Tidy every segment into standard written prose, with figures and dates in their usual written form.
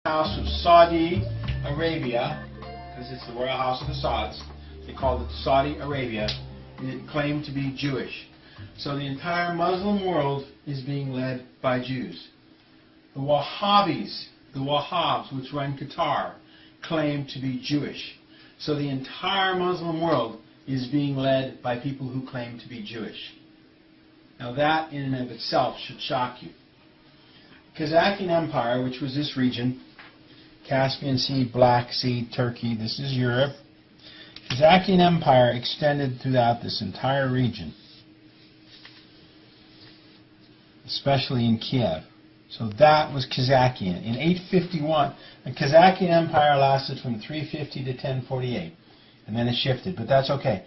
House of Saudi Arabia, because it's the royal house of the Sauds, they called it Saudi Arabia, and it claimed to be Jewish. So the entire Muslim world is being led by Jews. The Wahhabis, the Wahhabs, which run Qatar, claim to be Jewish. So the entire Muslim world is being led by people who claim to be Jewish. Now that in and of itself should shock you. Kazakhstan Empire, which was this region, Caspian Sea, Black Sea, Turkey, this is Europe. Kazakhstan Empire extended throughout this entire region, especially in Kiev. So that was Kazakhstan. In 851, the Kazakhstan Empire lasted from 350 to 1048, and then it shifted, but that's okay.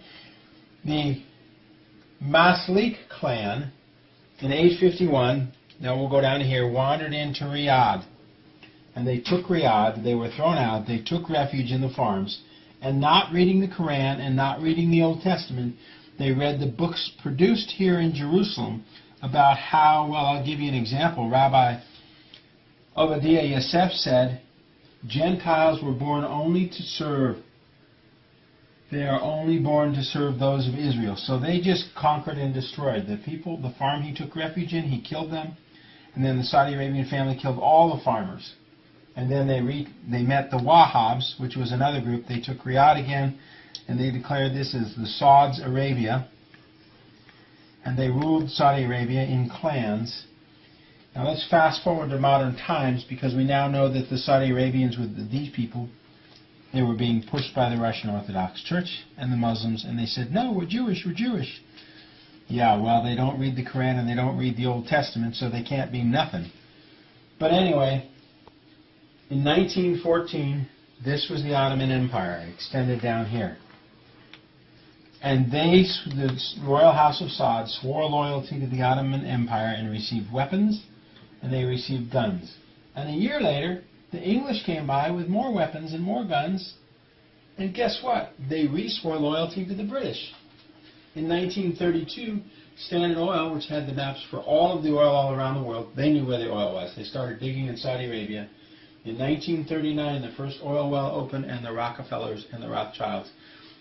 The Maslik clan in 851, now we'll go down here, wandered into Riyadh. And they took Riyadh, they were thrown out, they took refuge in the farms, and not reading the Quran and not reading the Old Testament, they read the books produced here in Jerusalem about how, well, I'll give you an example. Rabbi Obadiah Yosef said, Gentiles were born only to serve. They are only born to serve those of Israel. So they just conquered and destroyed the people, the farm he took refuge in, he killed them, and then the Saudi Arabian family killed all the farmers. And then they met the Wahhabs, which was another group. They took Riyadh again, and they declared this as the Saudi Arabia. And they ruled Saudi Arabia in clans. Now let's fast forward to modern times, because we now know that the Saudi Arabians, with these people, they were being pushed by the Russian Orthodox Church and the Muslims, and they said, no, we're Jewish, we're Jewish. Yeah, well, they don't read the Quran and they don't read the Old Testament, so they can't be nothing. But anyway, in 1914, this was the Ottoman Empire. It extended down here. And they, the Royal House of Saud, swore loyalty to the Ottoman Empire and received weapons, and they received guns. And a year later, the English came by with more weapons and more guns, and guess what? They re-swore loyalty to the British. In 1932, Standard Oil, which had the maps for all of the oil all around the world, they knew where the oil was. They started digging in Saudi Arabia. In 1939, the first oil well opened, and the Rockefellers and the Rothschilds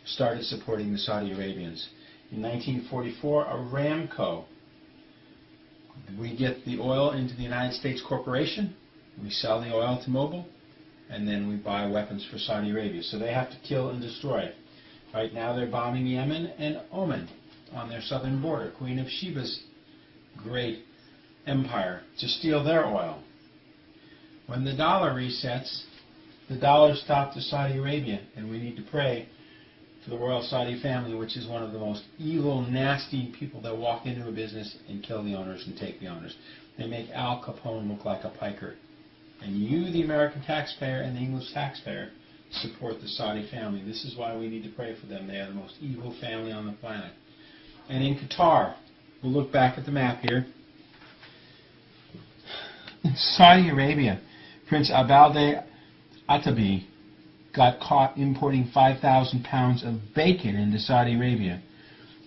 started supporting the Saudi Arabians. In 1944, Aramco, we get the oil into the United States Corporation, we sell the oil to Mobil, and then we buy weapons for Saudi Arabia. So they have to kill and destroy. Right now they're bombing Yemen and Oman on their southern border, Queen of Sheba's great empire, to steal their oil. When the dollar resets, the dollar stopped to Saudi Arabia, and we need to pray for the royal Saudi family, which is one of the most evil, nasty people that walk into a business and kill the owners and take the owners. They make Al Capone look like a piker. And you, the American taxpayer and the English taxpayer, support the Saudi family. This is why we need to pray for them. They are the most evil family on the planet. And in Qatar, we'll look back at the map here. In Saudi Arabia, Prince Abdel Attabi got caught importing 5,000 pounds of bacon into Saudi Arabia.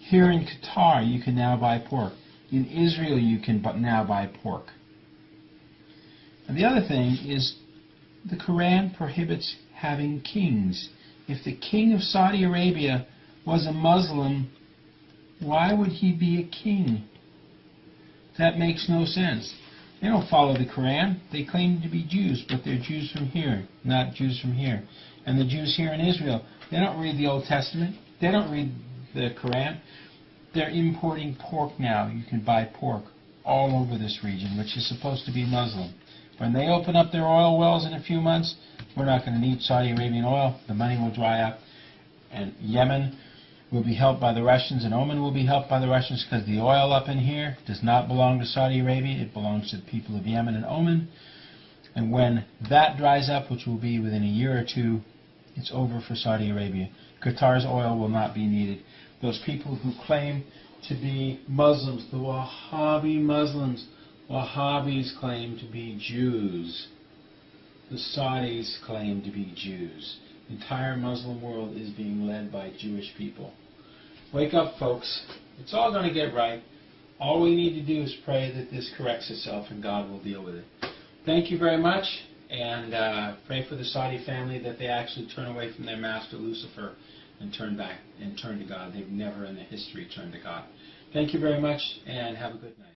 Here in Qatar, you can now buy pork. In Israel, you can now buy pork. And the other thing is, the Quran prohibits having kings. If the king of Saudi Arabia was a Muslim, why would he be a king? That makes no sense. They don't follow the Quran. They claim to be Jews, but they're Jews from here, not Jews from here. And the Jews here in Israel, they don't read the Old Testament. They don't read the Quran. They're importing pork now. You can buy pork all over this region, which is supposed to be Muslim. When they open up their oil wells in a few months, we're not going to need Saudi Arabian oil. The money will dry up. And Yemen will be helped by the Russians, and Oman will be helped by the Russians, because the oil up in here does not belong to Saudi Arabia. It belongs to the people of Yemen and Oman. And when that dries up, which will be within a year or two, it's over for Saudi Arabia. Qatar's oil will not be needed. Those people who claim to be Muslims, the Wahhabi Muslims, Wahhabis claim to be Jews. The Saudis claim to be Jews. The entire Muslim world is being led by Jewish people. Wake up, folks. It's all going to get right. All we need to do is pray that this corrects itself, and God will deal with it. Thank you very much, and pray for the Saudi family that they actually turn away from their master Lucifer and turn back and turn to God. They've never in their history turned to God. Thank you very much, and have a good night.